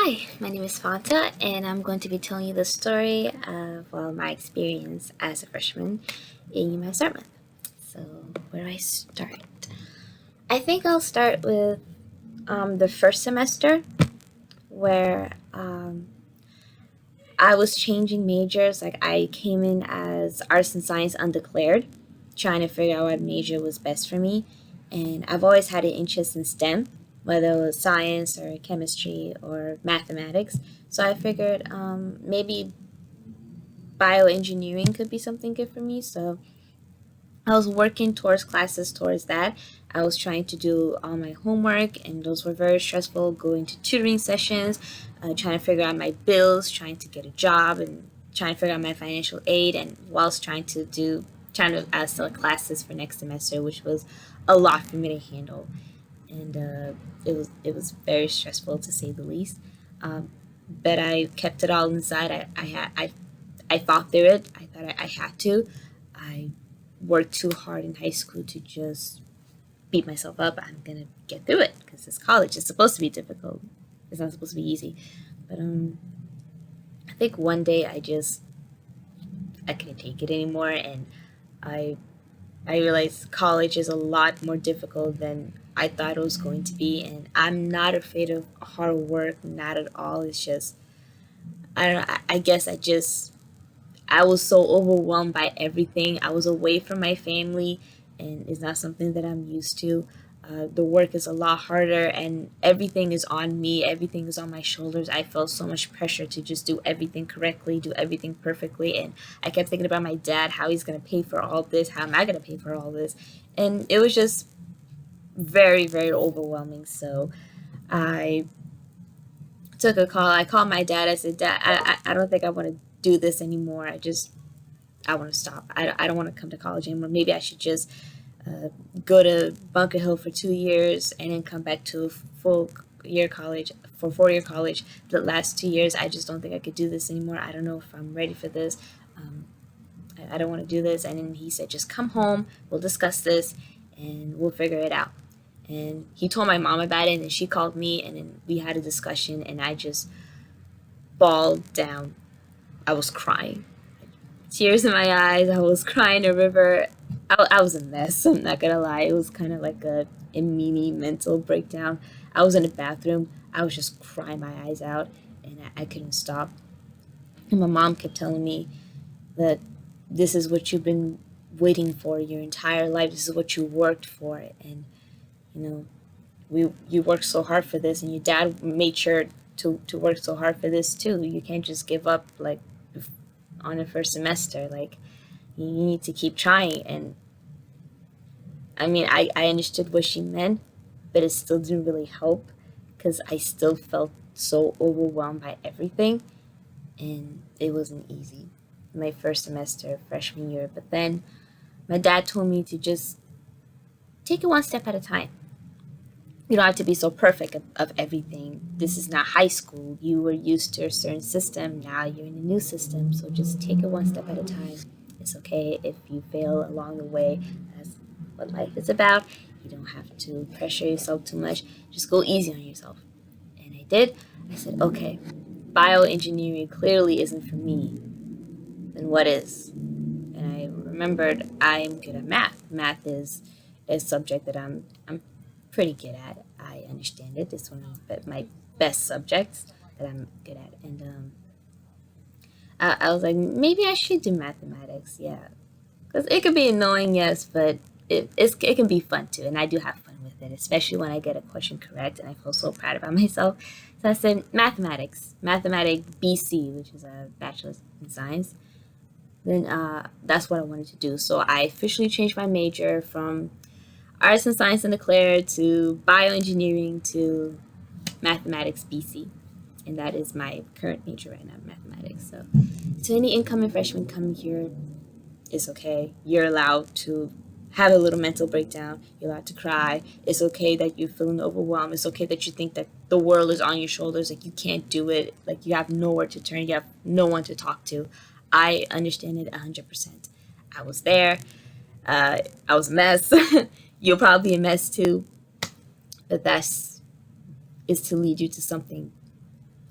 Hi, my name is Fanta, and I'm going to be telling you the story of my experience as a freshman in UMass Dartmouth. So, where do I start? I think I'll start with the first semester where I was changing majors. Like, I came in as arts and science undeclared, trying to figure out what major was best for me. And I've always had an interest in STEM, whether it was science or chemistry or mathematics. So I figured maybe bioengineering could be something good for me. So I was working towards classes towards that. I was trying to do all my homework, and those were very stressful. Going to tutoring sessions, trying to figure out my bills, trying to get a job, and trying to figure out my financial aid, and whilst trying to select classes for next semester, which was a lot for me to handle, and it was very stressful to say the least. Um, but I kept it all inside. I fought through it. I thought I had to. I worked too hard in high school to just beat myself up. I'm gonna get through it because it's college. It's supposed to be difficult. It's not supposed to be easy. But I think one day I couldn't take it anymore, and I I realized college is a lot more difficult than I thought it was going to be. And I'm not afraid of hard work, not at all. It's just I don't know. I guess I was so overwhelmed by everything. I was away from my family, and it's not something that I'm used to. The work is a lot harder, and everything is on me. Everything is on my shoulders. I felt so much pressure to just do everything correctly, do everything perfectly. And I kept thinking about my dad, how he's going to pay for all this. How am I going to pay for all this? And it was just very, very overwhelming. So I took a call. I called my dad. I said, Dad, I don't think I want to do this anymore. I want to stop. I don't want to come to college anymore. Maybe I should just uh, go to Bunker Hill for 2 years and then come back to full year college for 4 year college. The last 2 years, I just don't think I could do this anymore. I don't know if I'm ready for this. Um, I don't want to do this. And then he said, just come home. We'll discuss this and we'll figure it out. And he told my mom about it, and then she called me, and then we had a discussion, and I just bawled down. I was crying, tears in my eyes. I was crying a river. I was a mess. I'm not gonna lie. It was kind of like a mini mental breakdown. I was in the bathroom. I was just crying my eyes out, and I couldn't stop. And my mom kept telling me that this is what you've been waiting for your entire life. This is what you worked for, and you know you worked so hard for this, and your dad made sure to work so hard for this too. You can't just give up like on the first semester. Like you need to keep trying. And I mean, I understood what she meant, but it still didn't really help because I still felt so overwhelmed by everything, and it wasn't easy my first semester freshman year. But then my dad told me to just take it one step at a time. You don't have to be so perfect of everything. This is not high school. You were used to a certain system. Now you're in a new system. So just take it one step at a time. It's okay if you fail along the way. That's what life is about. You don't have to pressure yourself too much. Just go easy on yourself. And I did. I said, okay, bioengineering clearly isn't for me. Then what is? And I remembered I'm good at math. Math is a subject that I'm pretty good at. I understand it. It's one of my best subjects that I'm good at. And I was like, maybe I should do mathematics. Yeah, because it can be annoying, yes, but it can be fun too. And I do have fun with it, especially when I get a question correct, and I feel so proud about myself. So I said mathematics BC, which is a bachelor's in science. Then that's what I wanted to do. So I officially changed my major from arts and science undeclared to bioengineering to mathematics BC. And that is my current major right now, mathematics. So to any incoming freshmen coming here, it's okay. You're allowed to have a little mental breakdown. You're allowed to cry. It's okay that you're feeling overwhelmed. It's okay that you think that the world is on your shoulders, like you can't do it, like you have nowhere to turn, you have no one to talk to. I understand it 100%. I was there. I was a mess. You'll probably be a mess too, but that's is to lead you to something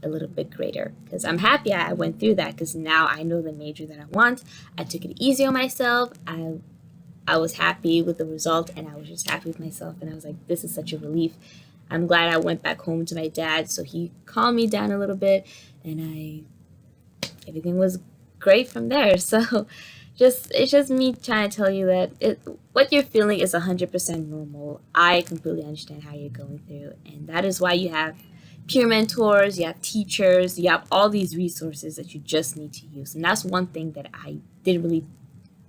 a little bit greater, because I'm happy I went through that, because now I know the major that I want. I took it easy on myself. I was happy with the result, and I was just happy with myself, and I was like, this is such a relief. I'm glad I went back home to my dad, so he calmed me down a little bit, and everything was great from there. So it's just me trying to tell you that what you're feeling is 100% normal. I completely understand how you're going through, and that is why you have peer mentors, you have teachers, you have all these resources that you just need to use. And that's one thing that I didn't really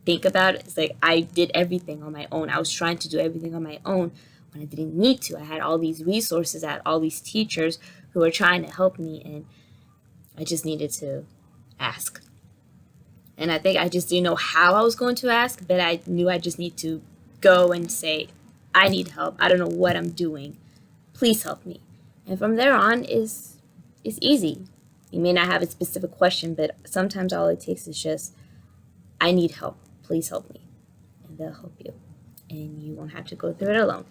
think about. It's like I did everything on my own. I was trying to do everything on my own when I didn't need to. I had all these resources, I had all these teachers who were trying to help me, and I just needed to ask. And I think I just didn't know how I was going to ask, but I knew I just need to go and say, I need help. I don't know what I'm doing. Please help me. And from there on is easy. You may not have a specific question, but sometimes all it takes is just, I need help. Please help me. And they'll help you. And you won't have to go through it alone.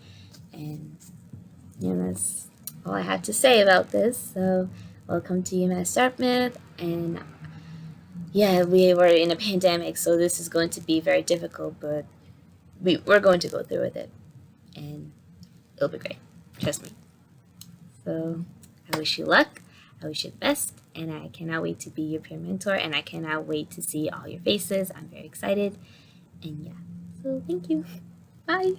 And that's all I have to say about this. So welcome to UMass Dartmouth. And yeah, we were in a pandemic, so this is going to be very difficult, but we're going to go through with it, and it'll be great. Trust me. So I wish you luck. I wish you the best, and I cannot wait to be your peer mentor, and I cannot wait to see all your faces. I'm very excited, and yeah. So thank you. Bye.